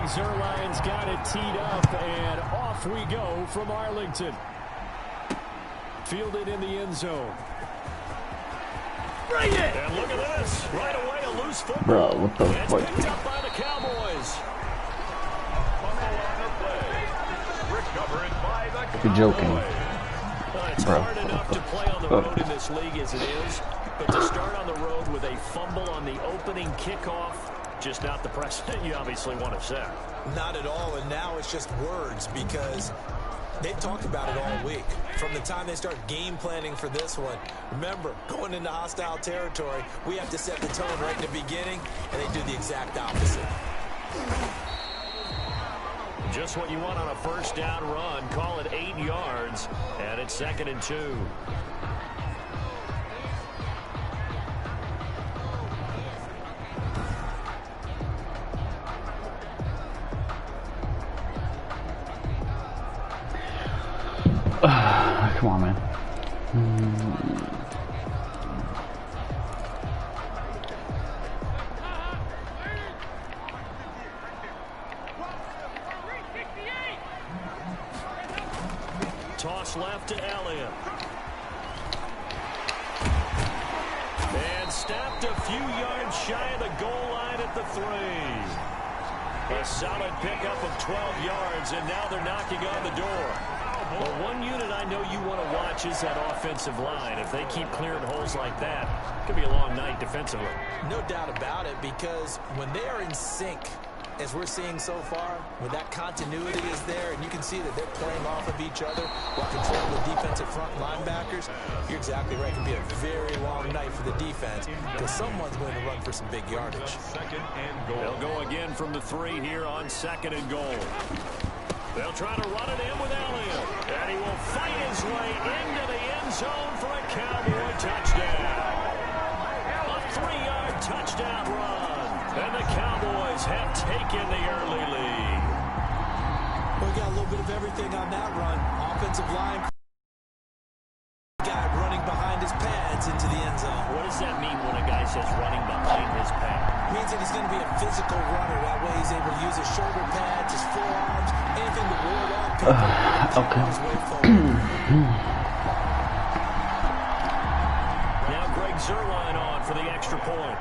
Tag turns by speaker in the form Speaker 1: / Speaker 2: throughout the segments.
Speaker 1: Zuerlein's got it teed up, and off we go from Arlington. Fielded in the end zone. Bring it! And look at this. Right away, a loose football.
Speaker 2: Bro, what the fuck?
Speaker 1: It's picked up by the Cowboys.
Speaker 2: You're joking.
Speaker 1: It's hard enough to play on the road in this league as it is, but to start on the road with a fumble on the opening kickoff, just not the precedent you obviously want to set.
Speaker 3: Not at all, and now it's just words because they've talked about it all week. From the time they start game planning for this one, remember, going into hostile territory, we have to set the tone right in the beginning, and they do the exact opposite.
Speaker 1: Just what you want on a first down run. Call it 8 yards, and it's 2nd and 2.
Speaker 2: Come on, man.
Speaker 1: Toss left to Elliott. And snapped a few yards shy of the goal line at the 3. A solid pickup of 12 yards, and now they're knocking on the door. Well, one unit I know you want to watch is that offensive line. If they keep clearing holes like that, it could be a long night defensively.
Speaker 3: No doubt about it, because when they are in sync, as we're seeing so far, when that continuity is there, and you can see that they're playing off of each other while controlling the defensive front linebackers, you're exactly right. It can be a very long night for the defense because someone's going to run for some big yardage.
Speaker 1: They'll go again from the 3 here on 2nd and goal. They'll try to run it in with Elliott, and he will fight his way into the end zone for a Cowboy touchdown. A 3-yard touchdown run, and the Cowboys have taken the early lead.
Speaker 3: We got a little bit of everything on that run. Offensive line guy running behind his pads into the end zone.
Speaker 1: What does that mean when a guy says running behind his pad?
Speaker 3: It means that he's going to be a physical runner. That way he's able to use his shoulder pads, his forearms, anything to ward off people.
Speaker 2: Okay.
Speaker 1: Now Greg Zuerlein on for the extra point.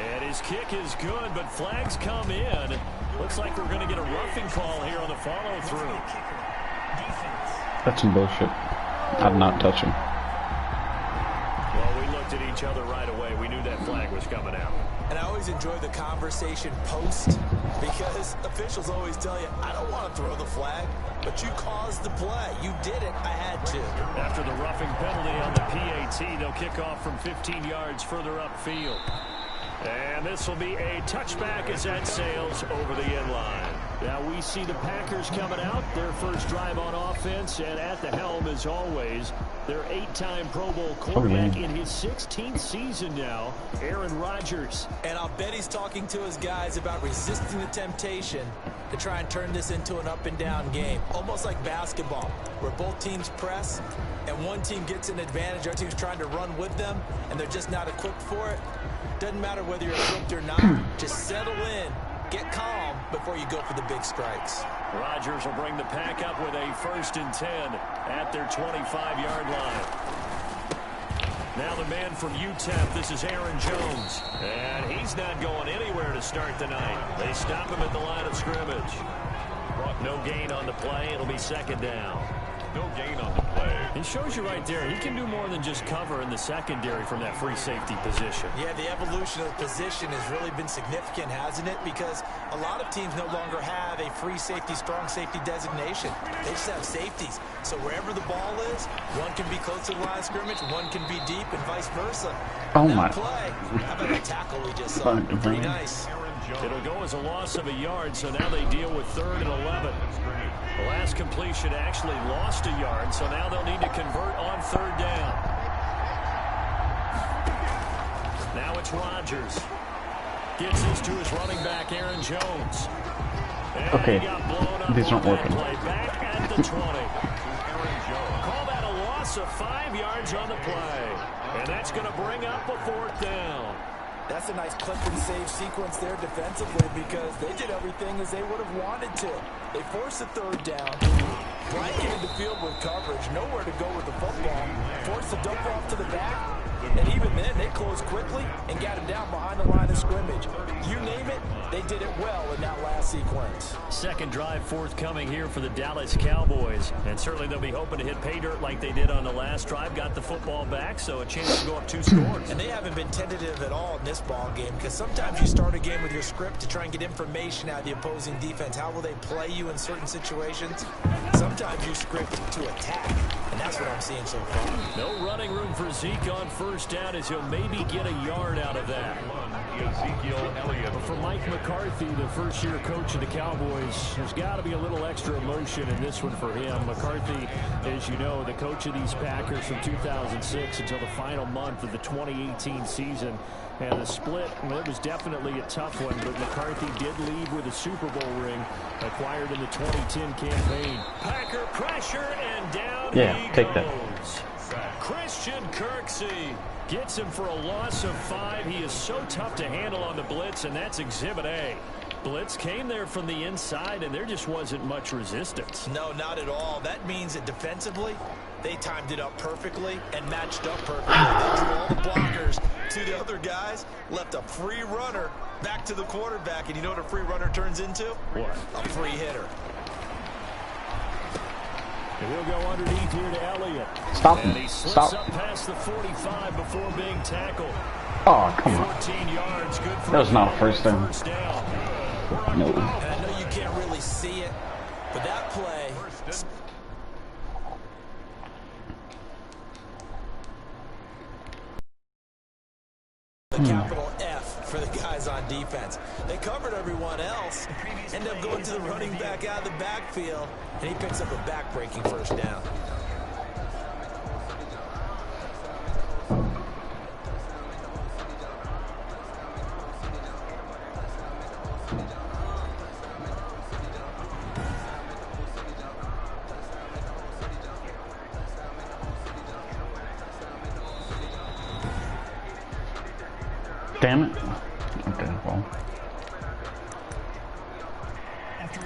Speaker 1: And his kick is good, but flags come in. Looks like we're going to get a roughing call here on the follow-through.
Speaker 2: That's some bullshit. I'd not touch him.
Speaker 1: Well, we looked at each other right away. We knew that flag was coming out.
Speaker 3: And I always enjoy the conversation post because officials always tell you, I don't want to throw the flag, but you caused the play. You did it. I had to.
Speaker 1: After the roughing penalty on the PAT, they'll kick off from 15 yards further upfield. And this will be a touchback as that sails over the end line. Now we see the Packers coming out, their first drive on offense, and at the helm, as always, their 8-time Pro Bowl quarterback in his 16th season now, Aaron Rodgers.
Speaker 3: And I'll bet he's talking to his guys about resisting the temptation to try and turn this into an up-and-down game, almost like basketball, where both teams press, and one team gets an advantage, our team's trying to run with them, and they're just not equipped for it. Doesn't matter whether you're equipped or not, just settle in, get calm before you go for the big strikes.
Speaker 1: Rodgers will bring the pack up with a 1st and 10 at their 25-yard line. Now the man from UTEP, this is Aaron Jones. And he's not going anywhere to start the night. They stop him at the line of scrimmage. No gain on the play. It'll be 2nd down.
Speaker 4: No gain on the play.
Speaker 1: It shows you right there, he can do more than just cover in the secondary from that free safety position.
Speaker 3: Yeah, the evolution of the position has really been significant, hasn't it? Because a lot of teams no longer have a free safety, strong safety designation. They just have safeties. So wherever the ball is, one can be close to the line of scrimmage, one can be deep, and vice versa.
Speaker 2: Oh
Speaker 3: that
Speaker 2: my.
Speaker 3: play, how about the tackle we just saw? Pretty nice.
Speaker 1: It'll go as a loss of a yard, so now they deal with 3rd and 11. The last completion actually lost a yard, so now they'll need to convert on 3rd down. Now it's Rodgers. Gets this to his running back, Aaron Jones. And
Speaker 2: okay, these aren't working.
Speaker 1: Back at the 20. Call that a loss of 5 yards on the play. And that's going to bring up a 4th down.
Speaker 3: That's a nice clip and save sequence there defensively because they did everything as they would have wanted to. They forced a 3rd down, blanketed the field with coverage, nowhere to go with the football, forced the dump off to the back, and even then they closed quickly and got him down behind the line of scrimmage. You name it, they did it well in that last sequence.
Speaker 1: 2nd drive forthcoming here for the Dallas Cowboys, and certainly they'll be hoping to hit pay dirt like they did on the last drive. Got the football back, so a chance to go up 2 scores.
Speaker 3: And they haven't been tentative at all in this ball game because sometimes you start a game with your script to try and get information out of the opposing defense. How will they play you in certain situations? Sometimes you script to attack, and that's what I'm seeing so far.
Speaker 1: No running room for Zeke on 1st down as he'll maybe get a yard out of that.
Speaker 4: Ezekiel Elliott.
Speaker 1: For Mike McCarthy, the first-year coach of the Cowboys, there's got to be a little extra emotion in this one for him. McCarthy, as you know, the coach of these Packers from 2006 until the final month of the 2018 season. And the split, well, it was definitely a tough one, but McCarthy did leave with a Super Bowl ring acquired in the 2010 campaign. Packer pressure and down he
Speaker 2: take
Speaker 1: goes.
Speaker 2: that.
Speaker 1: Christian Kirksey gets him for a loss of 5. He is so tough to handle on the blitz, and that's Exhibit A. Blitz came there from the inside, and there just wasn't much resistance.
Speaker 3: No, not at all. That means that defensively, they timed it up perfectly and matched up perfectly. They drew all the blockers to the other guys, left a free runner back to the quarterback, and you know what a free runner turns into?
Speaker 1: What?
Speaker 3: A free hitter.
Speaker 1: And he'll go underneath here to Elliott.
Speaker 2: Stop
Speaker 1: And
Speaker 2: him.
Speaker 1: he slips
Speaker 2: Stop.
Speaker 1: up past the 45 before being tackled.
Speaker 2: Oh, come on.
Speaker 1: 14 yards, good for
Speaker 2: That was not a
Speaker 1: first
Speaker 2: first down. No.
Speaker 3: And I know you can't really see it, but that play... The capital F for the guys on defense. They covered everyone else, end up going to the running back out of the backfield, and he picks up a back-breaking 1st down.
Speaker 2: Damn it. Okay, well.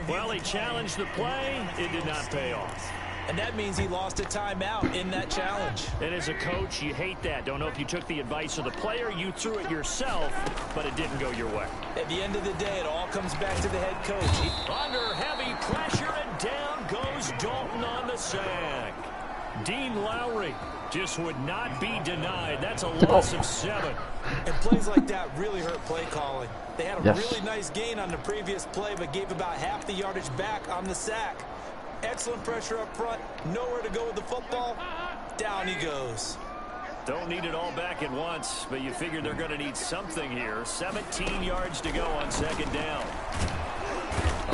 Speaker 1: Well, he challenged the play. It did not pay off.
Speaker 3: And that means he lost a timeout in that challenge.
Speaker 1: And as a coach, you hate that. Don't know if you took the advice of the player, you threw it yourself, but it didn't go your way.
Speaker 3: At the end of the day, it all comes back to the head coach.
Speaker 1: Under heavy pressure, and down goes Dalton on the sack. Dean Lowry just would not be denied. That's a loss of 7.
Speaker 3: And plays like that really hurt play calling. They had a
Speaker 2: Yes.
Speaker 3: really nice gain on the previous play, but gave about half the yardage back on the sack. Excellent pressure up front. Nowhere to go with the football. Down he goes.
Speaker 1: Don't need it all back at once, but you figure they're going to need something here. 17 yards to go on 2nd down.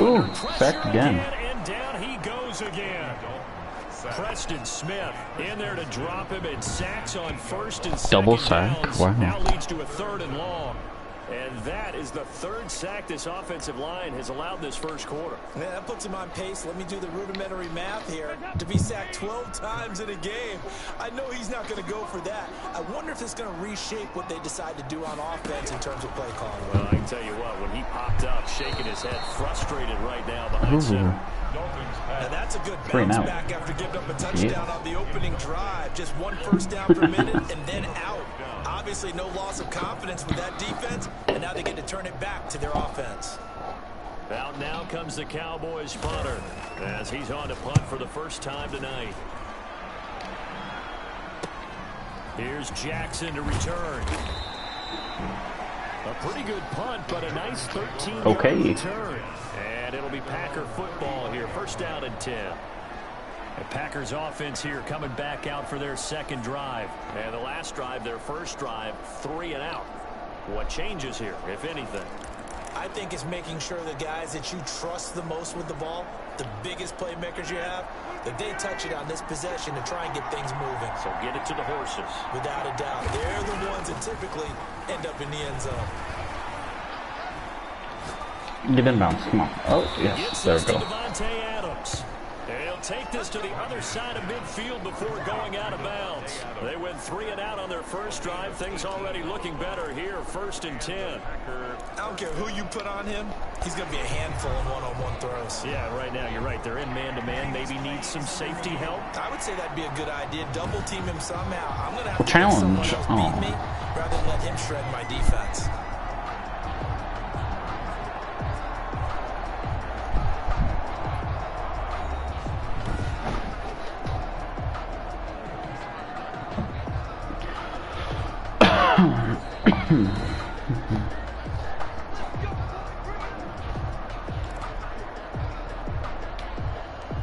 Speaker 2: Ooh,
Speaker 1: Pressure
Speaker 2: sacked again.
Speaker 1: And down he goes again. Preston Smith in there to drop him, and sacks on 1st and 2nd
Speaker 2: Double sack.
Speaker 1: downs.
Speaker 2: Wow.
Speaker 1: Now leads to a 3rd and long. And that is the 3rd sack this offensive line has allowed this first quarter.
Speaker 3: Man, that puts him on pace. Let me do the rudimentary math here. To be sacked 12 times in a game, I know he's not going to go for that. I wonder if it's going to reshape what they decide to do on offense in terms of play calling.
Speaker 1: Well, I can tell you what, when he popped up, shaking his head, frustrated right now behind center.
Speaker 3: Now that's a good
Speaker 2: Three
Speaker 3: bounce
Speaker 2: and out.
Speaker 3: back after giving up a touchdown on the opening drive. Just 1 first down per minute and then out. Obviously no loss of confidence with that defense, and now they get to turn it back to their offense.
Speaker 1: Out now comes the Cowboys punter as he's on to punt for the first time tonight. Here's Jackson to return. A pretty good punt, but a nice 13-yard return. And it'll be Packer football here. 1st down and 10. The Packers offense here coming back out for their 2nd drive. And the last drive, their 1st drive, 3 and out. What changes here, if anything?
Speaker 3: I think it's making sure the guys that you trust the most with the ball, the biggest playmakers you have, that they touch it on this possession to try and get things moving.
Speaker 1: So get it to the horses.
Speaker 3: Without a doubt. They're the ones that typically end up in the end zone.
Speaker 2: Get in bounds. Come on. Oh, yes. There we go.
Speaker 1: Devontae Adams. He'll take this to the other side of midfield before going out of bounds. They went 3 and out on their first drive. Things already looking better here. 1st and 10.
Speaker 3: I don't care who you put on him. He's going to be a handful in one-on-one throws.
Speaker 1: Yeah, right now you're right. They're in man-to-man. Maybe needs some safety help.
Speaker 3: I would say that'd be a good idea. Double team him somehow. I'm going to have to
Speaker 2: Challenge.
Speaker 3: let someone else beat me rather than let him shred my defense.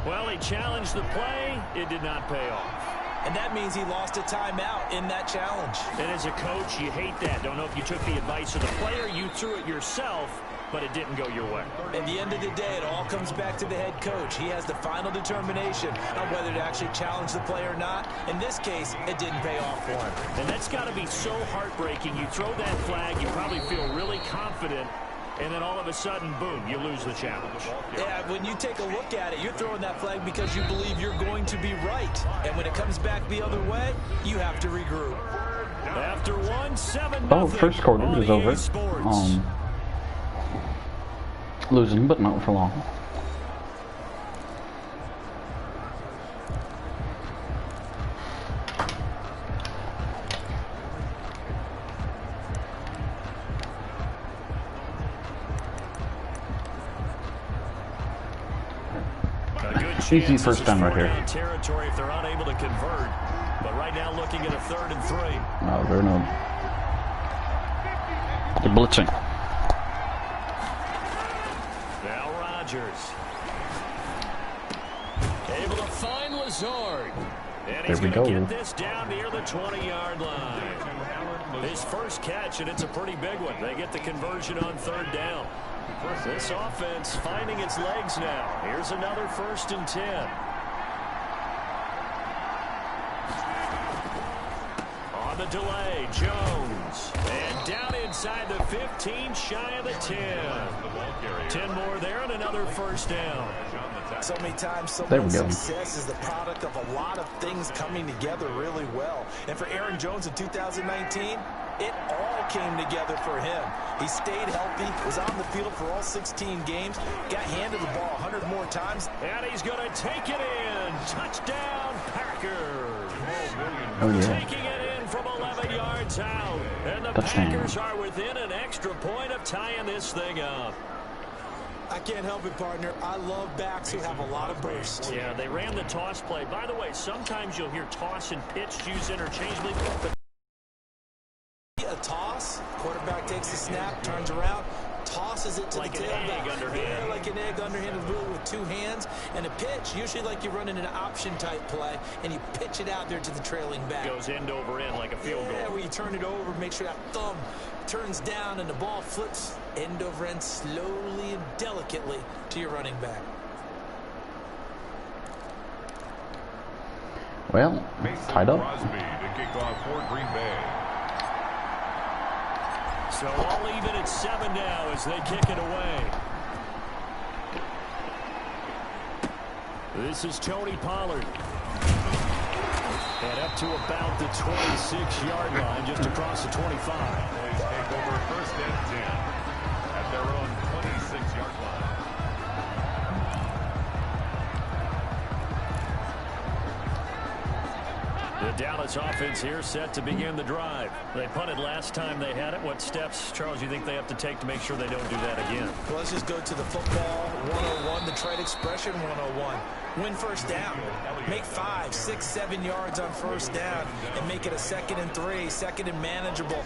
Speaker 1: Well, he challenged the play. It did not pay off.
Speaker 3: And that means he lost a timeout in that challenge.
Speaker 1: And as a coach, you hate that. Don't know if you took the advice of the player, you threw it yourself, but it didn't go your way.
Speaker 3: At the end of the day, it all comes back to the head coach. He has the final determination on whether to actually challenge the play or not. In this case, it didn't pay off for him.
Speaker 1: And that's got to be so heartbreaking. You throw that flag, you probably feel really confident, and then all of a sudden, boom, you lose the challenge.
Speaker 3: Yeah, when you take a look at it, you're throwing that flag because you believe you're going to be right. And when it comes back the other way, you have to regroup.
Speaker 1: After 1-7.
Speaker 2: Oh, first quarter is over. Losing, but not for long. Easy first down right here.
Speaker 1: Territory if they're unable to convert, but right now looking at a 3rd and 3.
Speaker 2: Oh, they're no. They're blitzing.
Speaker 1: Now Rodgers able to find Lazard, and he's going to get this down near the 20-yard line. His first catch, and it's a pretty big one. They get the conversion on 3rd down. This offense finding its legs now. Here's another 1st and 10. On the delay, Jones. And down inside the 15, shy of the 10. 10 more there and another 1st down.
Speaker 3: So many times, so much success is the product of a lot of things coming together really well. And for Aaron Jones in 2019, it all came together for him. He stayed healthy, was on the field for all 16 games, got handed the ball 100 more times.
Speaker 1: And he's going to take it in. Touchdown, Packers.
Speaker 2: Oh, yeah.
Speaker 1: Taking it in from 11 yards out. And the Packers are within an extra point of tying this thing up.
Speaker 3: I can't help it, partner. I love backs who have a lot of burst.
Speaker 1: Yeah, they ran the toss play. By the way, sometimes you'll hear toss and pitch used interchangeably. But
Speaker 3: a toss, quarterback takes the snap, turns around, tosses it to
Speaker 1: like
Speaker 3: the tailback.
Speaker 1: Yeah,
Speaker 3: like an egg underhanded really with 2 hands. And a pitch, usually like you're running an option type play, and you pitch it out there to the trailing back.
Speaker 1: Goes end over end like a field goal.
Speaker 3: Yeah, where you turn it over, make sure that thumb turns down and the ball flips end over end slowly and delicately to your running back.
Speaker 2: Well, tied up.
Speaker 4: Crosby to kick off for Green Bay.
Speaker 1: So all even at 7 now as they kick it away. This is Tony Pollard. And up to about the 26-yard line, just across the 25.
Speaker 4: Boys take over 1st and 10 at their own 26-yard line.
Speaker 1: The Dallas offense here set to begin the drive. They punted last time they had it. What steps, Charles, you think they have to take to make sure they don't do that again?
Speaker 3: Well, let's just go to the football 101, the trade expression 101. Win 1st down. Make 5, 6, 7 yards on 1st down and make it a 2nd and 3, 2nd and manageable.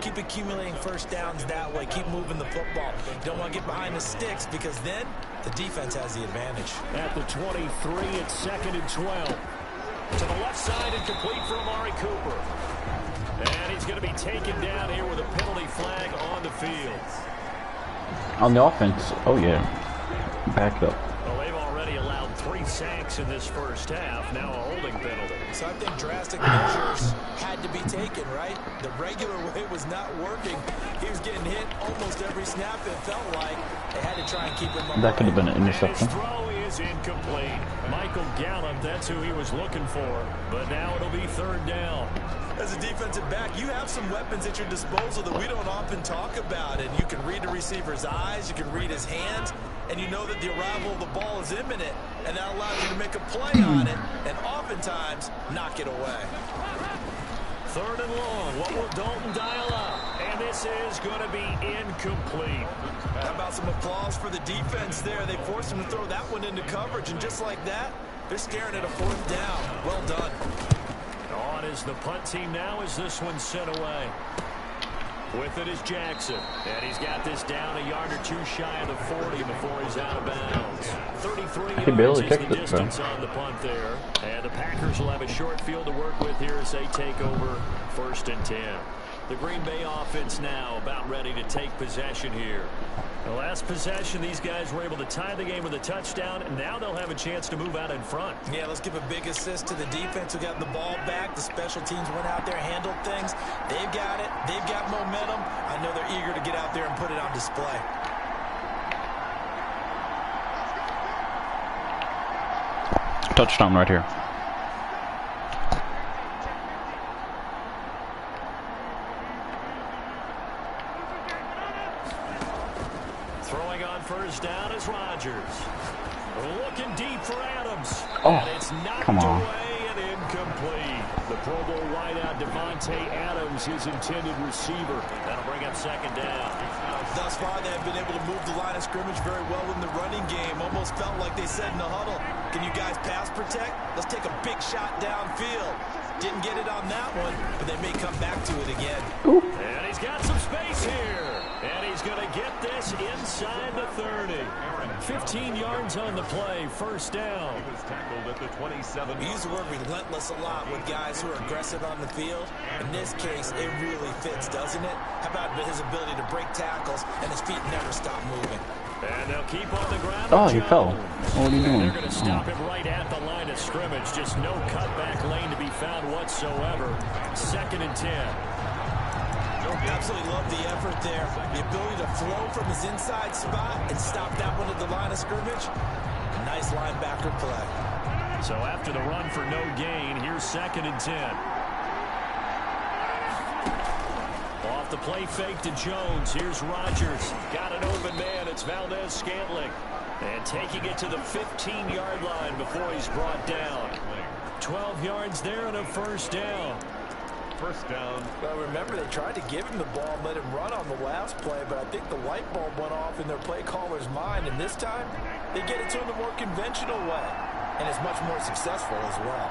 Speaker 3: Keep accumulating 1st downs that way. Keep moving the football. You don't want to get behind the sticks because then the defense has the advantage.
Speaker 1: At the 23, it's 2nd and 12. To the left side and complete for Amari Cooper. And he's going to be taken down here with a penalty flag on the field.
Speaker 2: On the offense, oh yeah, back up.
Speaker 1: Well, they've already allowed 3 sacks in this first half. Now a holding penalty.
Speaker 3: So I think drastic measures had to be taken, right? The regular way was not working. He was getting hit almost every snap, it felt like. They had to try and keep him up.
Speaker 2: That could have been an interception.
Speaker 1: And his throw is incomplete. Michael Gallup, that's who he was looking for. But now it'll be third down.
Speaker 3: As a defensive back, you have some weapons at your disposal that we don't often talk about. And you can read the receiver's eyes, you can read his hands, and you know that the arrival of the ball is imminent. And that allows you to make a play on it and oftentimes knock it away.
Speaker 1: Third and long. What will Dalton dial up? And this is going to be incomplete.
Speaker 3: How about some applause for the defense there? They forced him to throw that one into coverage, and just like that, they're staring at a fourth down. Well done.
Speaker 1: On is the punt team now as this one's sent away. With it is Jackson. And he's got this down a yard or two shy of the 40 before he's out of bounds. 33 yards is the distance on the punt there. And the Packers will have a short field to work with here as they take over 1st and 10. The Green Bay offense now about ready to take possession here. The last possession, these guys were able to tie the game with a touchdown, and now they'll have a chance to move out in front.
Speaker 3: Yeah, let's give a big assist to the defense who got the ball back. The special teams went out there, handled things. They've got it. They've got momentum. I know they're eager to get out there and put it on display.
Speaker 2: Touchdown right here.
Speaker 1: Throwing on first down is Rodgers. Looking deep for Adams.
Speaker 2: Oh,
Speaker 1: and it's knocked away and incomplete. The Pro Bowl wideout Devontae Adams, his intended receiver. That'll bring up 2nd down.
Speaker 3: Thus far, they have been able to move the line of scrimmage very well in the running game. Almost felt like they said in the huddle, can you guys pass protect? Let's take a big shot downfield. Didn't get it on that one, but they may come back to it again.
Speaker 2: Ooh.
Speaker 1: And he's got some space here. And he's going to get this inside the 30. 15 yards on the play, 1st down.
Speaker 4: He was tackled at the 27.
Speaker 3: We use the word relentless a lot with guys who are aggressive on the field. In this case, it really fits, doesn't it? How about his ability to break tackles and his feet never stop moving?
Speaker 1: And they'll keep on the ground.
Speaker 2: Oh, he fell. What are you doing?
Speaker 1: They're going to stop him right at the line of scrimmage. Just no cutback lane to be found whatsoever. 2nd and 10.
Speaker 3: Absolutely love the effort there. The ability to flow from his inside spot and stop that one at the line of scrimmage. Nice linebacker play.
Speaker 1: So after the run for no gain, here's 2nd and 10. Off the play fake to Jones. Here's Rodgers. Got an open man. It's Valdez-Scantling. And taking it to the 15-yard line before he's brought down. 12 yards there and a 1st down.
Speaker 4: 1st down.
Speaker 3: Well, remember, they tried to give him the ball and let him run on the last play, but I think the light bulb went off in their play caller's mind, and this time they get it to him the more conventional way, and it's much more successful as well.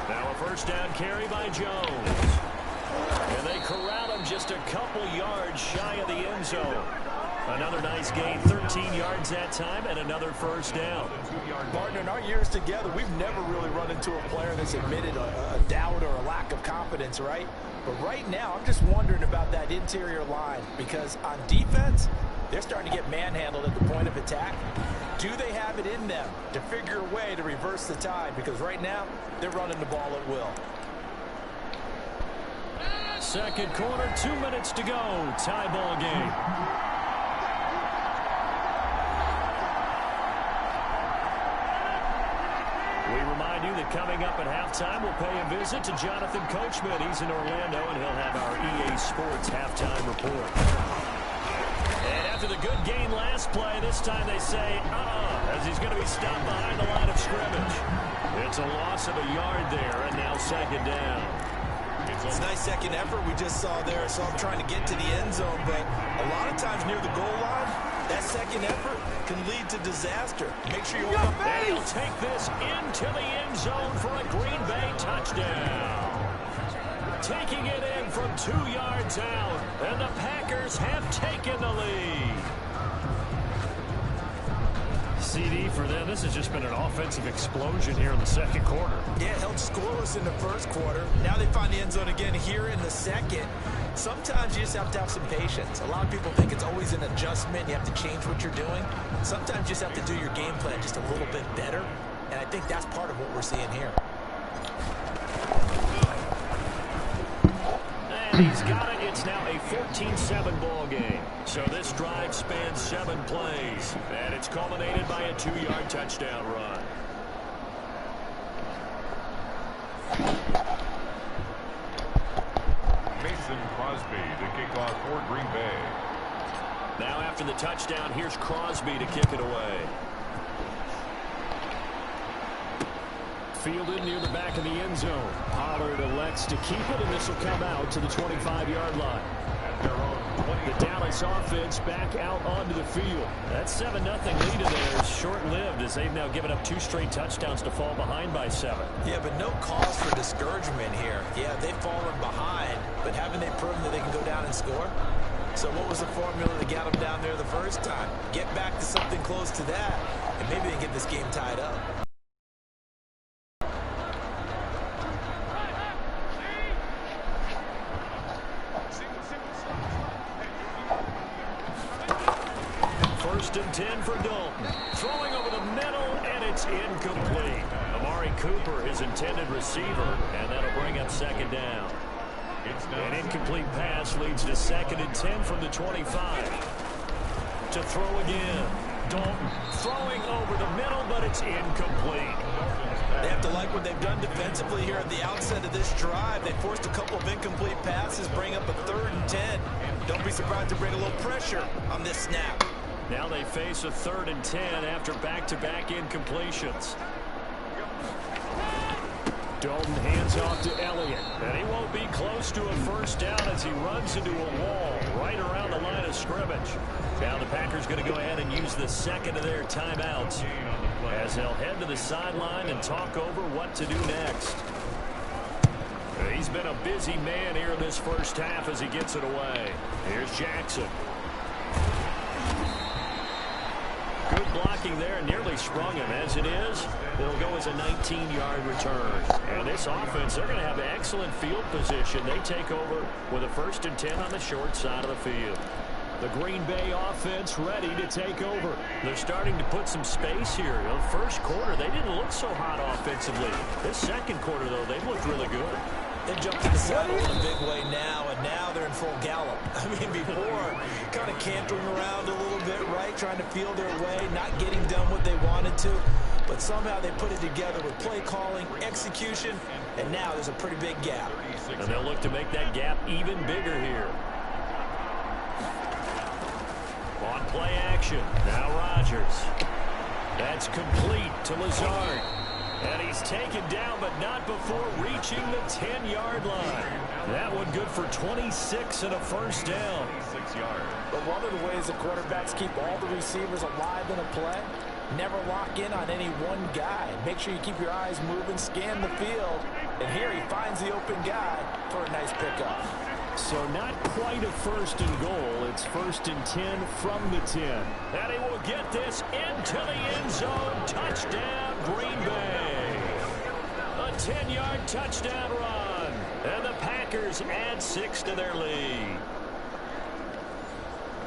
Speaker 1: Now a 1st down carry by Jones. And they corral him just a couple yards shy of the end zone. Another nice gain, 13 yards that time, and another 1st down.
Speaker 3: Partner, in our years together, we've never really run into a player that's admitted a doubt or a lack of confidence, right? But right now, I'm just wondering about that interior line, because on defense, they're starting to get manhandled at the point of attack. Do they have it in them to figure a way to reverse the tide? Because right now, they're running the ball at will.
Speaker 1: 2nd quarter, 2 minutes to go. Tie ball game. We remind you that coming up at halftime, we'll pay a visit to Jonathan Coachman. He's in Orlando, and he'll have our EA Sports halftime report. And after the good game last play, this time they say, as he's going to be stopped behind the line of scrimmage. It's a loss of a yard there, and now 2nd down.
Speaker 3: It's a nice second effort we just saw there. So I'm trying to get to the end zone, but a lot of times near the goal line, that second effort can lead to disaster. Make sure you hold up.
Speaker 1: And he'll take this into the end zone for a Green Bay touchdown. Taking it in from 2 yards out, and the Packers have taken the lead. CD for them. This has just been an offensive explosion here in the 2nd quarter.
Speaker 3: Yeah, held scoreless in the 1st quarter. Now they find the end zone again here in the 2nd. Sometimes you just have to have some patience. A lot of people think it's always an adjustment. You have to change what you're doing. Sometimes you just have to do your game plan just a little bit better. And I think that's part of what we're seeing here.
Speaker 1: And he's got it. It's now a 14-7 ball game. So this drive spans 7 plays, and it's culminated by a 2-yard touchdown run.
Speaker 4: Mason Crosby to kick off for Green Bay.
Speaker 1: Now after the touchdown, here's Crosby to kick it away. Fielded near the back of the end zone. Pollard elects to keep it, and this will come out to the 25-yard line.
Speaker 4: At their own 20.
Speaker 1: The Dallas offense back out onto the field. That 7-0 lead of theirs short-lived as they've now given up 2 straight touchdowns to fall behind by 7.
Speaker 3: Yeah, but no cause for discouragement here. Yeah, they've fallen behind, but haven't they proven that they can go down and score? So what was the formula that got them down there the first time? Get back to something close to that, and maybe they get this game tied up.
Speaker 1: First and 10 for Dalton. Throwing over the middle, and it's incomplete. Amari Cooper, his intended receiver, and that'll bring up 2nd down. An incomplete pass leads to 2nd and 10 from the 25. To throw again. Dalton throwing over the middle, but it's incomplete.
Speaker 3: They have to like what they've done defensively here at the outset of this drive. They forced a couple of incomplete passes, bring up a 3rd and 10. Don't be surprised to bring a little pressure on this snap.
Speaker 1: Now they face a 3rd and 10 after back-to-back incompletions. Dalton hands off to Elliott, and he won't be close to a first down as he runs into a wall right around the line of scrimmage. Now the Packers going to go ahead and use the 2nd of their timeouts as they'll head to the sideline and talk over what to do next. He's been a busy man here in this first half as he gets it away. Here's Jackson. Good blocking there, nearly sprung him. As it is, it'll go as a 19-yard return. And this offense, they're going to have excellent field position. They take over with a 1st and 10 on the short side of the field. The Green Bay offense ready to take over. They're starting to put some space here. In the first quarter, they didn't look so hot offensively. This 2nd quarter, though, they've looked really good.
Speaker 3: They jumped to the saddle in a big way now, and now they're in full gallop. I mean, before, kind of cantering around a little bit, right, trying to feel their way, not getting done what they wanted to. But somehow they put it together with play calling, execution, and now there's a pretty big gap.
Speaker 1: And they'll look to make that gap even bigger here. On play action, now Rodgers. That's complete to Lazard. And he's taken down, but not before reaching the 10-yard line. That one good for 26 and a first down.
Speaker 4: 6 yards.
Speaker 3: But one of the ways the quarterbacks keep all the receivers alive in a play, never lock in on any one guy. Make sure you keep your eyes moving, scan the field. And here he finds the open guy for a nice pickup.
Speaker 1: So not quite a 1st and goal. It's 1st and 10 from the 10. And he will get this into the end zone. Touchdown, Green Bay. A 10-yard touchdown run. And the Packers add 6 to their lead.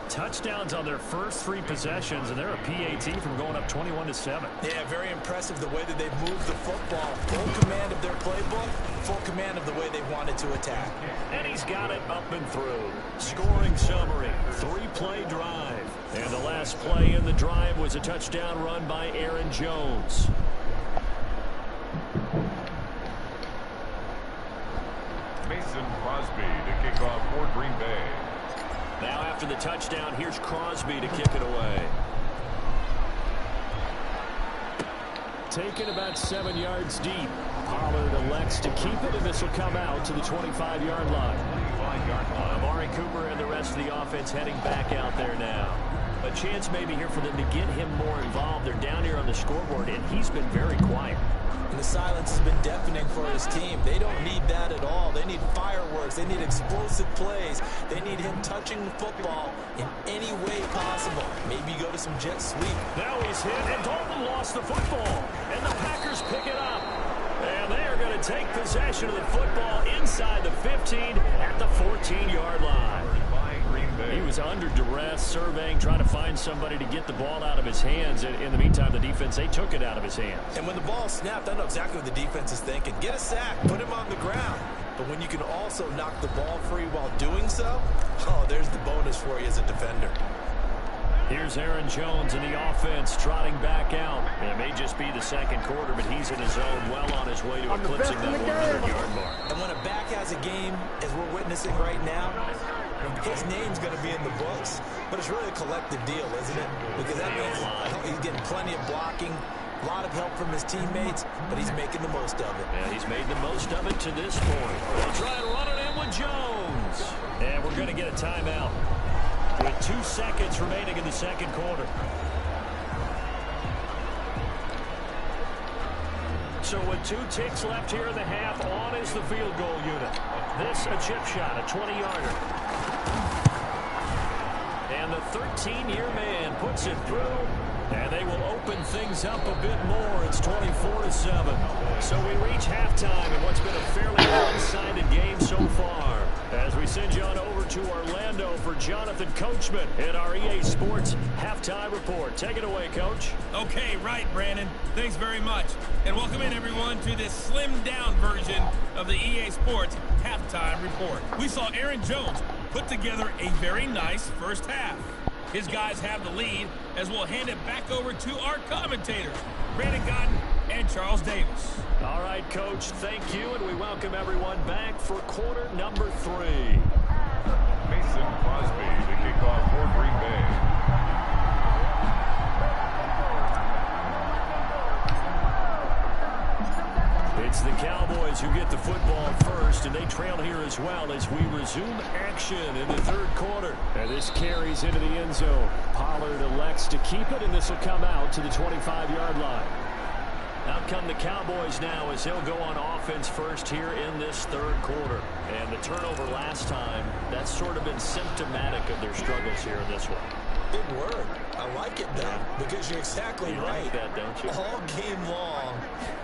Speaker 1: Touchdowns on their first 3 possessions, and they're a PAT from going up 21-7.
Speaker 3: Yeah, very impressive the way that they've moved the football. Full command of their playbook, full command of the way they wanted to attack.
Speaker 1: And he's got it up and through. Scoring summary, 3-play drive. And the last play in the drive was a touchdown run by Aaron Jones.
Speaker 4: Mason Crosby to kick off for Green Bay.
Speaker 1: Now after the touchdown, here's Crosby to kick it away. Taken about 7 yards deep. Pollard elects to keep it, and this will come out to the 25-yard line.
Speaker 4: 25-yard line.
Speaker 1: Amari Cooper and the rest of the offense heading back out there now. A chance maybe here for them to get him more involved. They're down here on the scoreboard, and he's been very quiet.
Speaker 3: And the silence has been deafening for his team. They don't need that at all. They need fireworks. They need explosive plays. They need him touching the football in any way possible. Maybe go to some jet sweep.
Speaker 1: Now he's hit, and Dalton lost the football. And the Packers pick it up. And they are going to take possession of the football inside the 15 at the 14-yard line. He was under duress, surveying, trying to find somebody to get the ball out of his hands. In the meantime, the defense, they took it out of his hands.
Speaker 3: And when the ball snapped, I know exactly what the defense is thinking. Get a sack, put him on the ground. but when you can also knock the ball free while doing so, oh, there's the bonus for you as a defender.
Speaker 1: Here's Aaron Jones in the offense trotting back out. It may just be the second quarter, but he's in his zone, well on his way to eclipsing that 100-yard mark.
Speaker 3: And when a back has a game, as we're witnessing right now, his name's going to be in the books, but it's really a collective deal, isn't it? Because that means he's getting plenty of blocking, a lot of help from his teammates, but he's making the most of it.
Speaker 1: Yeah, he's made the most of it to this point. They'll try and run it in with Jones. And we're going to get a timeout with 2 seconds remaining in the second quarter. So with 2 ticks left here in the half, on is the field goal unit. This a chip shot, a 20-yarder. And the 13-year man puts it through, and they will open things up a bit more. It's 24-7. So we reach halftime in what's been a fairly one-sided game so far. As we send you on over to Orlando for Jonathan Coachman in our EA Sports Halftime Report. Take it away, Coach.
Speaker 5: Okay, right, Brandon. Thanks very much. And welcome in, everyone, to this slimmed-down version of the EA Sports Halftime Report. We saw Aaron Jones put together a very nice first half. His guys have the lead as we'll hand it back over to our commentators, Brandon Godden and Charles Davis.
Speaker 1: All right, Coach, thank you, and we welcome everyone back for quarter number 3.
Speaker 4: Mason Crosby, the kickoff for Green Bay.
Speaker 1: It's the Cowboys who get the football first, and they trail here as well as we resume action in the third quarter. And this carries into the end zone. Pollard elects to keep it, and this will come out to the 25-yard line. Out come the Cowboys now as he'll go on offense first here in this third quarter. And the turnover last time, that's sort of been symptomatic of their struggles here in this one.
Speaker 3: Big word. I like it, though, because you're exactly right.
Speaker 1: Like that, don't you?
Speaker 3: All game long,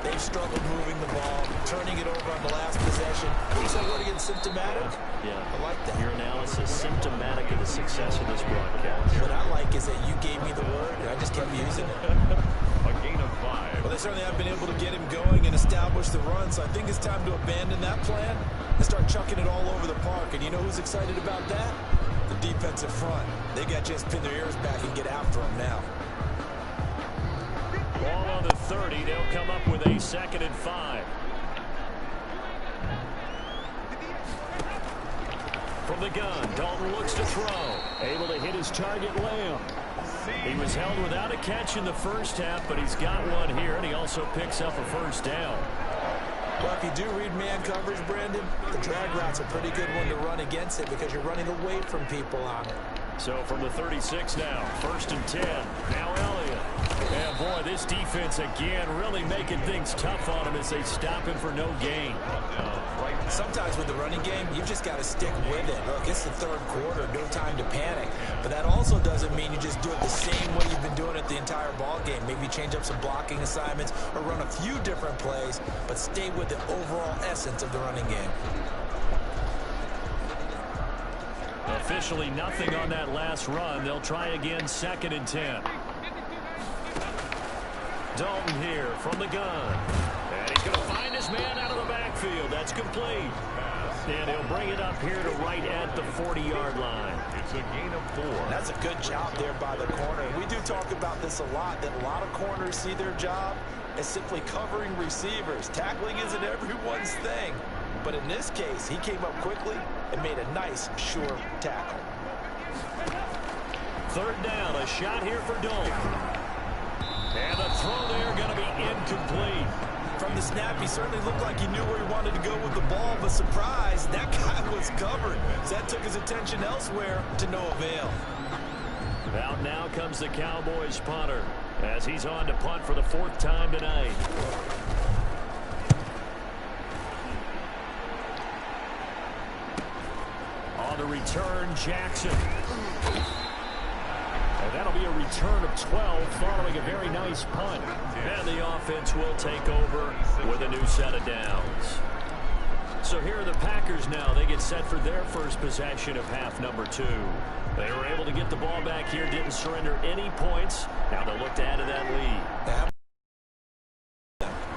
Speaker 3: they've struggled moving the ball, turning it over on the last possession. You said what again, symptomatic?
Speaker 1: Yeah.
Speaker 3: I like that.
Speaker 1: Your analysis, symptomatic of the success of this broadcast.
Speaker 3: What I like is that you gave me the word, and I just kept using it.
Speaker 4: A gain of 5.
Speaker 3: Well, they certainly have been able to get him going and establish the run, so I think it's time to abandon that plan and start chucking it all over the park. And you know who's excited about that? The defensive front. They got to just pin their ears back and get after him now.
Speaker 1: Ball on the 30. They'll come up with a 2nd and 5. From the gun, Dalton looks to throw. Able to hit his target, Lamb. He was held without a catch in the first half, but he's got one here, and he also picks up a first down.
Speaker 3: Well, if you do read man coverage, Brandon, the drag route's a pretty good one to run against it because you're running away from people on it.
Speaker 1: So from the 36 now, 1st and 10. Now Elliott. And boy, this defense again really making things tough on him as they stop him for no gain.
Speaker 3: Sometimes with the running game, you've just got to stick with it. Look, it's the third quarter, no time to panic. But that also doesn't mean you just do it the same way you've been doing it the entire ball game. Maybe change up some blocking assignments or run a few different plays, but stay with the overall essence of the running game.
Speaker 1: Officially nothing on that last run. They'll try again, 2nd and 10. Dalton here from the gun. And he's going to find his man out of the backfield. That's complete. And he'll bring it up here to right at the 40-yard line.
Speaker 4: It's a gain of 4.
Speaker 3: That's a good job there by the corner. We do talk about this a lot, that a lot of corners see their job as simply covering receivers. Tackling isn't everyone's thing. But in this case, he came up quickly and made a nice, sure tackle.
Speaker 1: 3rd down, a shot here for Dalton. And the throw there going to be incomplete.
Speaker 3: From the snap, he certainly looked like he knew where he wanted to go with the ball, but surprise, that guy was covered. So that took his attention elsewhere to no avail.
Speaker 1: Out now comes the Cowboys punter as he's on to punt for the 4th time tonight. On the return, Jackson. And that'll be a return of 12 following a very nice punt. And the offense will take over with a new set of downs. So here are the Packers now. They get set for their first possession of half number 2. They were able to get the ball back here, didn't surrender any points. Now they'll look to add to that lead.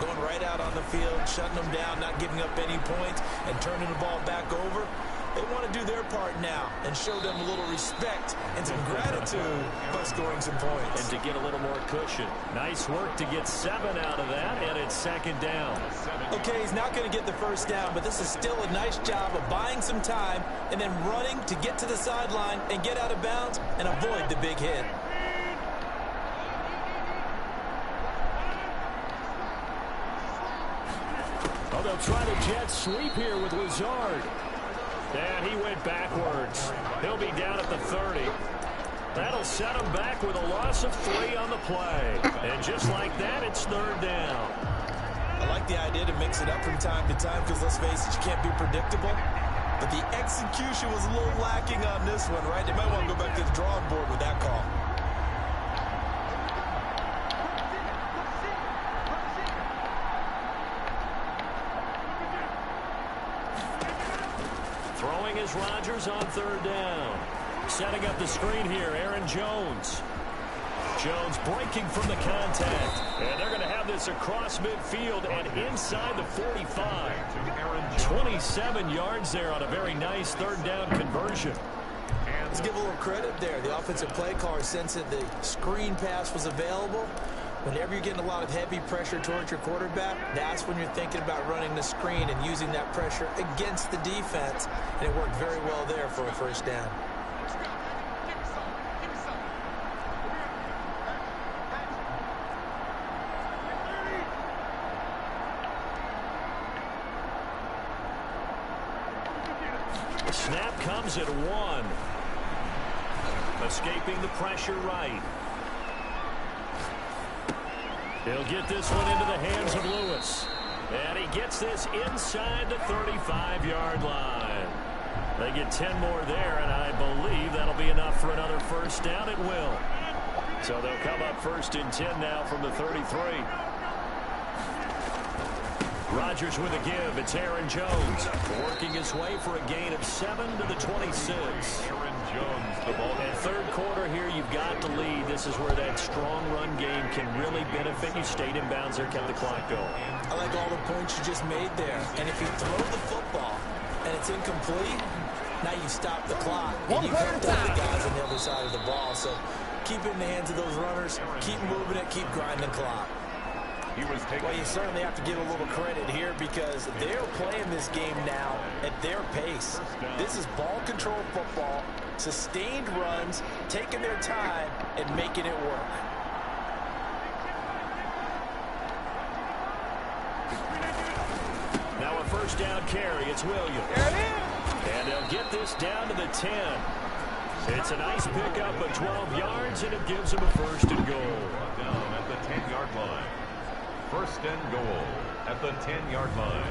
Speaker 3: Going right out on the field, shutting them down, not giving up any points, and turning the ball back over. They want to do their part now and show them a little respect and some gratitude by scoring some points.
Speaker 1: And to get a little more cushion. Nice work to get 7 out of that, and it's second down.
Speaker 3: Okay, he's not going to get the first down, but this is still a nice job of buying some time and then running to get to the sideline and get out of bounds and avoid the big hit.
Speaker 1: Oh, they'll try the jet sweep here with Lazard. And he went backwards. He'll be down at the 30. That'll set him back with a loss of 3 on the play. And just like that, it's third down.
Speaker 3: I like the idea to mix it up from time to time because, let's face it, you can't be predictable. But the execution was a little lacking on this one, right? They might want to go back to the drawing board with that call.
Speaker 1: Throwing is Rodgers on third down. Setting up the screen here, Aaron Jones. Jones breaking from the contact. And they're going to have this across midfield and inside the 45. 27 yards there on a very nice third down conversion.
Speaker 3: Let's give a little credit there. The offensive play caller sensed that the screen pass was available. Whenever you're getting a lot of heavy pressure towards your quarterback, that's when you're thinking about running the screen and using that pressure against the defense. And it worked very well there for a first down.
Speaker 1: The snap comes at 1. Escaping the pressure right. He'll get this one into the hands of Lewis. And he gets this inside the 35-yard line. They get 10 more there, and I believe that'll be enough for another first down. It will. So they'll come up first and 10 now from the 33. Rodgers with a give. It's Aaron Jones working his way for a gain of 7 to the 26.
Speaker 4: Aaron Jones, the ball.
Speaker 1: And third quarter here, you've got to lead. This is where that strong run game can really benefit you. Stayed in bounds there, kept the clock going.
Speaker 3: I like all the points you just made there. And if you throw the football and it's incomplete, now you stop the clock. And you hurt the guys on the other side of the ball. So keep it in the hands of those runners. Keep moving it. Keep grinding the clock. Well, you certainly have to give a little credit here because they're playing this game now at their pace. This is ball control football, sustained runs, taking their time, and making it work.
Speaker 1: Now a first down carry. It's Williams.
Speaker 3: There it is.
Speaker 1: And they'll get this down to the 10. It's a nice pickup of 12 yards, and it gives them a first and goal.
Speaker 4: Down at the 10-yard line. First and goal at the 10-yard line.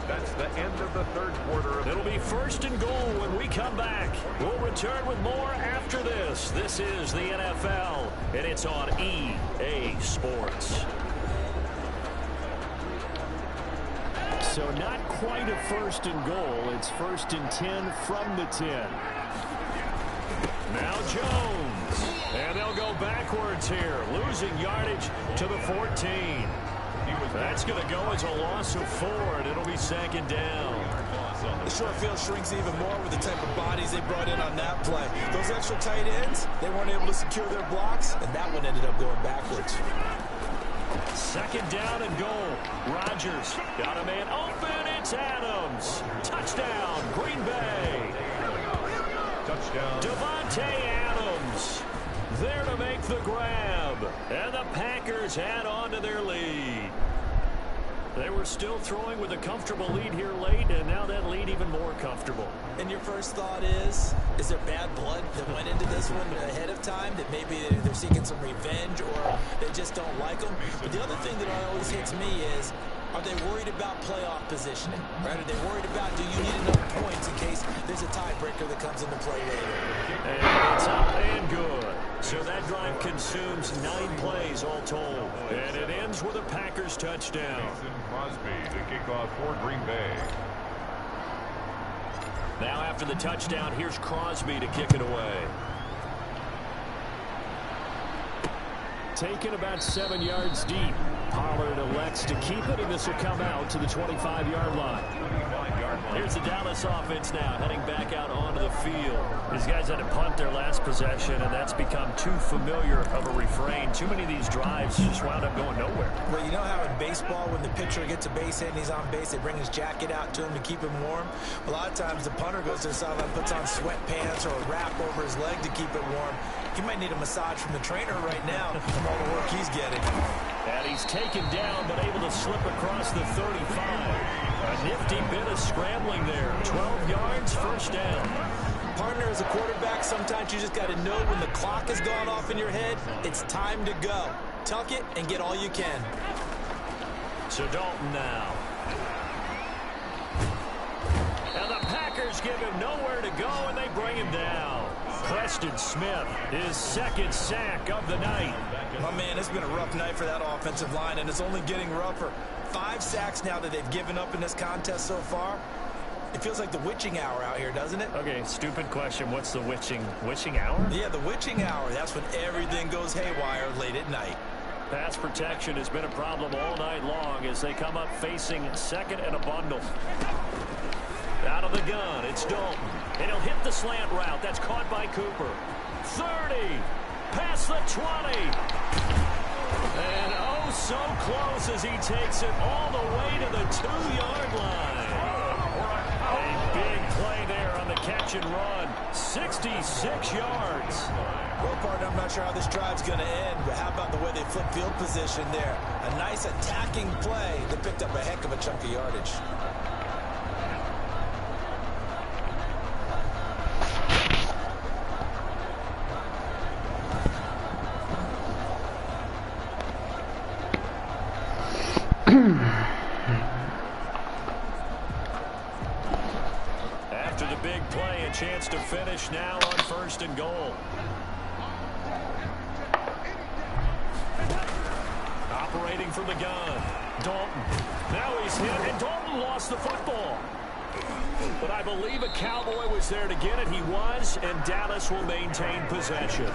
Speaker 4: That's the end of the third quarter.
Speaker 1: It'll be first and goal when we come back. We'll return with more after this. This is the NFL, and it's on EA Sports. So not quite a first and goal. It's first and 10 from the 10. Now Jones. And they'll go backwards here. Losing yardage to the 14. That's going to go as a loss of 4, and it'll be second down.
Speaker 3: The short field shrinks even more with the type of bodies they brought in on that play. Those extra tight ends, they weren't able to secure their blocks, and that one ended up going backwards.
Speaker 1: Second down and goal. Rodgers got a man open. It's Adams. Touchdown, Green Bay.
Speaker 4: Touchdown.
Speaker 1: Devontae Adams there to make the grab. And the Packers add on to their lead. They were still throwing with a comfortable lead here late, and now that lead even more comfortable.
Speaker 3: And your first thought is there bad blood that went into this one ahead of time, that maybe they're seeking some revenge or they just don't like them? But the other thing that always hits me is, are they worried about playoff positioning? Right? Are they worried about, do you need enough points in case there's a tiebreaker that comes into play later?
Speaker 1: And it's up and good. So that drive consumes 9 plays all told. And it ends with a Packers touchdown.
Speaker 4: Crosby to kick off for Green Bay.
Speaker 1: Now after the touchdown, here's Crosby to kick it away. Taken about 7 yards deep. Pollard elects to keep it, and this will come out to the 25-yard line. Here's the Dallas offense now, heading back out onto the field. These guys had to punt their last possession, and that's become too familiar of a refrain. Too many of these drives just wound up going nowhere.
Speaker 3: Well, you know how in baseball, when the pitcher gets a base hit and he's on base, they bring his jacket out to him to keep him warm? A lot of times the punter goes to the sideline, puts on sweatpants or a wrap over his leg to keep it warm. He might need a massage from the trainer right now from all the work he's getting.
Speaker 1: And he's taken down, but able to slip across the 35. A nifty bit of scrambling there. 12 yards, first down.
Speaker 3: Partner, as a quarterback, sometimes you just got to know when the clock has gone off in your head, it's time to go. Tuck it and get all you can.
Speaker 1: So Dalton now. And the Packers give him nowhere to go, and they bring him down. Preston Smith, his second sack of the night.
Speaker 3: My man, it's been a rough night for that offensive line, and it's only getting rougher. 5 sacks now that they've given up in this contest so far. It feels like the witching hour out here, doesn't it?
Speaker 1: Okay, stupid question. What's the witching hour?
Speaker 3: Yeah, the witching hour. That's when everything goes haywire late at night.
Speaker 1: Pass protection has been a problem all night long as they come up facing second and a bundle. Out of the gun, it's Dalton. And he'll hit the slant route. That's caught by Cooper. 30. Past the 20. And oh, so close as he takes it all the way to the 2-yard line. A big play there on the catch and run. 66 yards.
Speaker 3: Well, partner, I'm not sure how this drive's going to end, but how about the way they flip field position there? A nice attacking play that picked up a heck of a chunk of yardage.
Speaker 1: After the big play, a chance to finish now on 1st and goal. Operating from the gun. Dalton. Now he's hit, and Dalton lost the football. But I believe a Cowboy was there to get it. He was, and Dallas will maintain possession.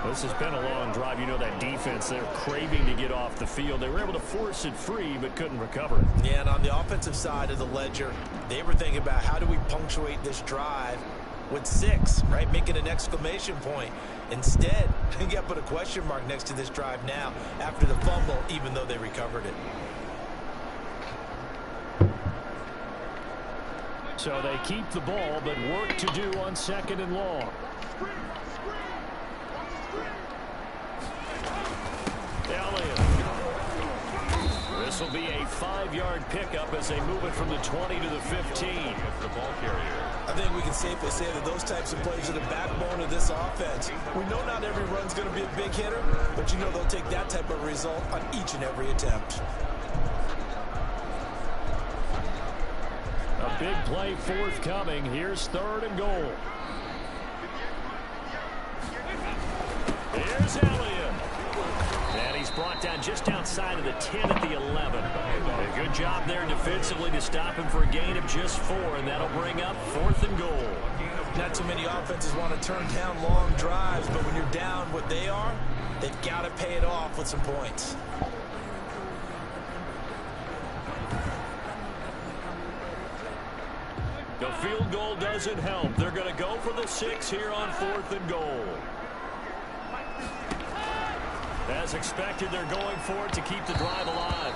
Speaker 1: This has been a long drive. You know that defense, they're craving to get off the field. They were able to force it free, but couldn't recover.
Speaker 3: Yeah, and on the offensive side of the ledger, they were thinking about how do we punctuate this drive with 6, right? Making an exclamation point. Instead, you got to put a question mark next to this drive now after the fumble, even though they recovered it.
Speaker 1: So they keep the ball, but work to do on 2nd and long. Elliott. This will be a 5-yard pickup as they move it from the 20 to the 15.
Speaker 4: The ball carrier.
Speaker 3: I think we can safely say that those types of plays are the backbone of this offense. We know not every run's going to be a big hitter, but you know they'll take that type of result on each and every attempt.
Speaker 1: A big play forthcoming. Here's 3rd and goal. Here's Elliott. And he's brought down just outside of the 10 at the 11. A good job there defensively to stop him for a gain of just 4, and that'll bring up 4th and goal.
Speaker 3: Not too many offenses want to turn down long drives, but when you're down what they are, they've got to pay it off with some points.
Speaker 1: The field goal doesn't help. They're going to go for the 6 here on 4th and goal. As expected, they're going for it to keep the drive alive.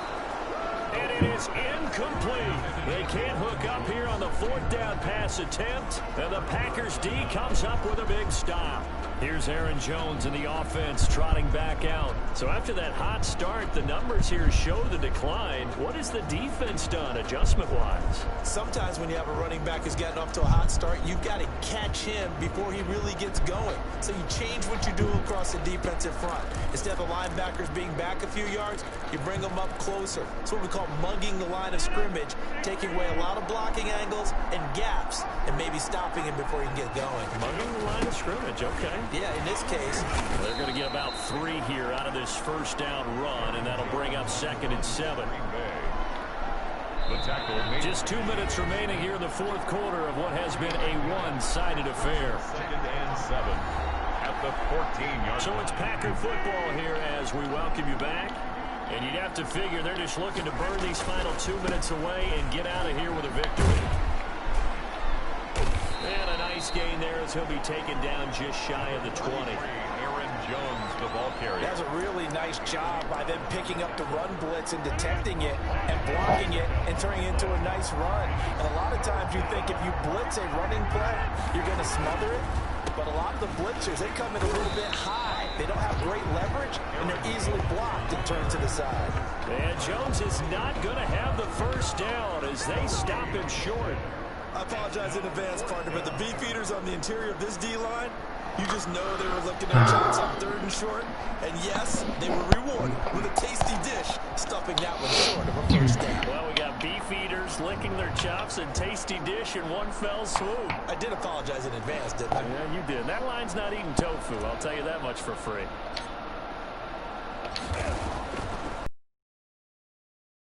Speaker 1: And it is incomplete. They can't hook up here on the 4th down pass attempt. And the Packers D comes up with a big stop. Here's Aaron Jones in the offense trotting back out. So after that hot start, the numbers here show the decline. What has the defense done adjustment-wise?
Speaker 3: Sometimes when you have a running back who's gotten off to a hot start, you've got to catch him before he really gets going. So you change what you do across the defensive front. Instead of the linebackers being back a few yards, you bring them up closer. It's what we call call mugging the line of scrimmage, taking away a lot of blocking angles and gaps, and maybe stopping him before he can get going.
Speaker 1: Mugging the line of scrimmage, okay.
Speaker 3: Yeah, in this case.
Speaker 1: They're going to get about 3 here out of this first down run, and that'll bring up 2nd and 7. Just 2 minutes remaining here in the fourth quarter of what has been a one-sided affair.
Speaker 4: 2nd and 7 at the 14-yard.
Speaker 1: So it's Packer football here as we welcome you back. And you'd have to figure they're just looking to burn these final 2 minutes away and get out of here with a victory. And a nice gain there as he'll be taken down just shy of the 20.
Speaker 4: Jones, the ball carrier.
Speaker 3: That's a really nice job by them picking up the run blitz and detecting it and blocking it and turning it into a nice run. And a lot of times you think if you blitz a running play, you're going to smother it. But a lot of the blitzers, they come in a little bit high. They don't have great leverage, and they're easily blocked and turned to the side.
Speaker 1: And Jones is not going to have the first down as they stop him short.
Speaker 3: I apologize in advance, partner, but the beefeaters on the interior of this D-line, you just know they were looking at shots on 3rd and short. And yes, they were rewarded with a tasty dish, stuffing that one short of a first down.
Speaker 1: Well, we got beef eaters licking their chops and tasty dish in one fell swoop.
Speaker 3: I did apologize in advance, didn't I?
Speaker 1: Yeah, you did. That line's not eating tofu, I'll tell you that much for free.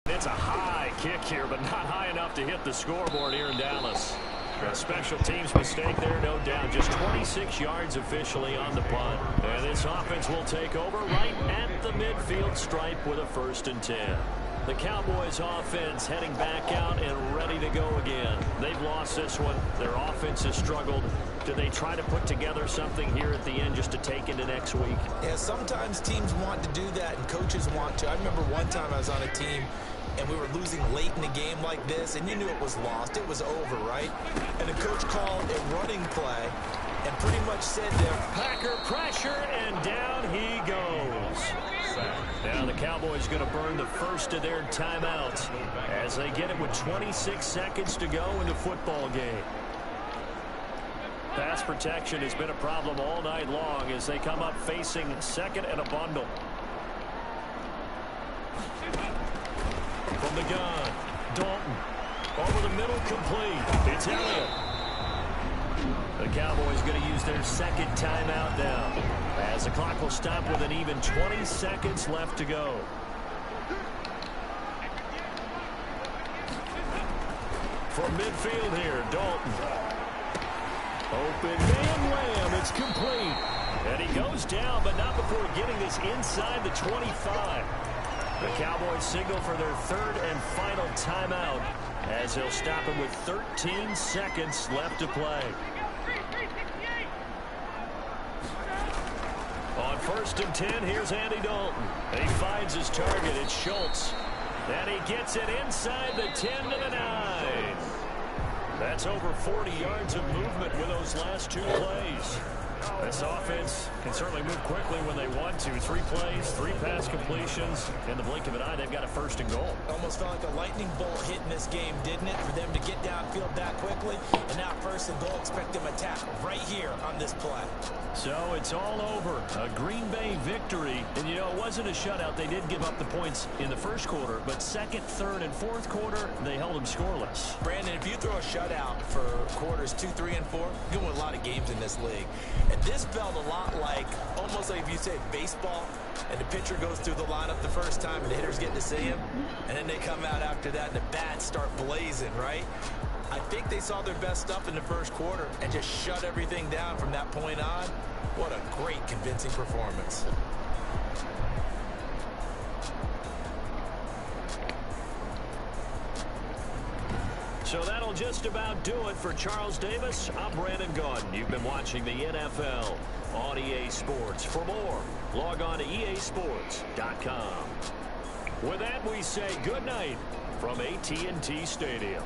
Speaker 1: It's a high kick here, but not high enough to hit the scoreboard here in Dallas. A special teams mistake there, no doubt. Just 26 yards officially on the punt. And this offense will take over right at the midfield stripe with a 1st and 10. The Cowboys offense heading back out and ready to go again. They've lost this one. Their offense has struggled. Do they try to put together something here at the end just to take into next week?
Speaker 3: Yeah, sometimes teams want to do that and coaches want to. I remember one time I was on a team and we were losing late in a game like this, and you knew it was lost. It was over, right? And the coach called a running play and pretty much said to him,
Speaker 1: Packer pressure, and down he goes. Now the Cowboys going to burn the first of their timeouts as they get it with 26 seconds to go in the football game. Pass protection has been a problem all night long as they come up facing 2nd and a bundle. From the gun, Dalton. Over the middle, complete. It's Elliott. The Cowboys going to use their 2nd timeout now, as the clock will stop with an even 20 seconds left to go. From midfield here, Dalton. Open man, wham, it's complete. And he goes down, but not before getting this inside the 25. The Cowboys signal for their 3rd and final timeout as they'll stop him with 13 seconds left to play. On 1st and 10, here's Andy Dalton. He finds his target. It's Schultz. And he gets it inside the 10 to the 9. That's over 40 yards of movement with those last 2 plays. This offense can certainly move quickly when they want to. 3 plays, 3 pass completions. In the blink of an eye, they've got a 1st and goal.
Speaker 3: Almost felt like a lightning bolt hit in this game, didn't it? For them to get downfield that quickly. And now 1st and goal, expect them to tackle right here on this play.
Speaker 1: So it's all over. A Green Bay victory. And, you know, it wasn't a shutout. They did give up the points in the 1st quarter. But 2nd, 3rd, and 4th quarter, they held them scoreless.
Speaker 3: Brandon, if you throw a shutout for quarters 2, 3, and 4, you're going to win a lot of games in this league. And this felt a lot like, almost like if you say baseball, and the pitcher goes through the lineup the first time and the hitters get to see him, and then they come out after that and the bats start blazing, right? I think they saw their best stuff in the 1st quarter and just shut everything down from that point on. What a great, convincing performance.
Speaker 1: So that'll just about do it for Charles Davis. I'm Brandon Gaudin. You've been watching the NFL on EA Sports. For more, log on to easports.com. With that, we say good night from AT&T Stadium.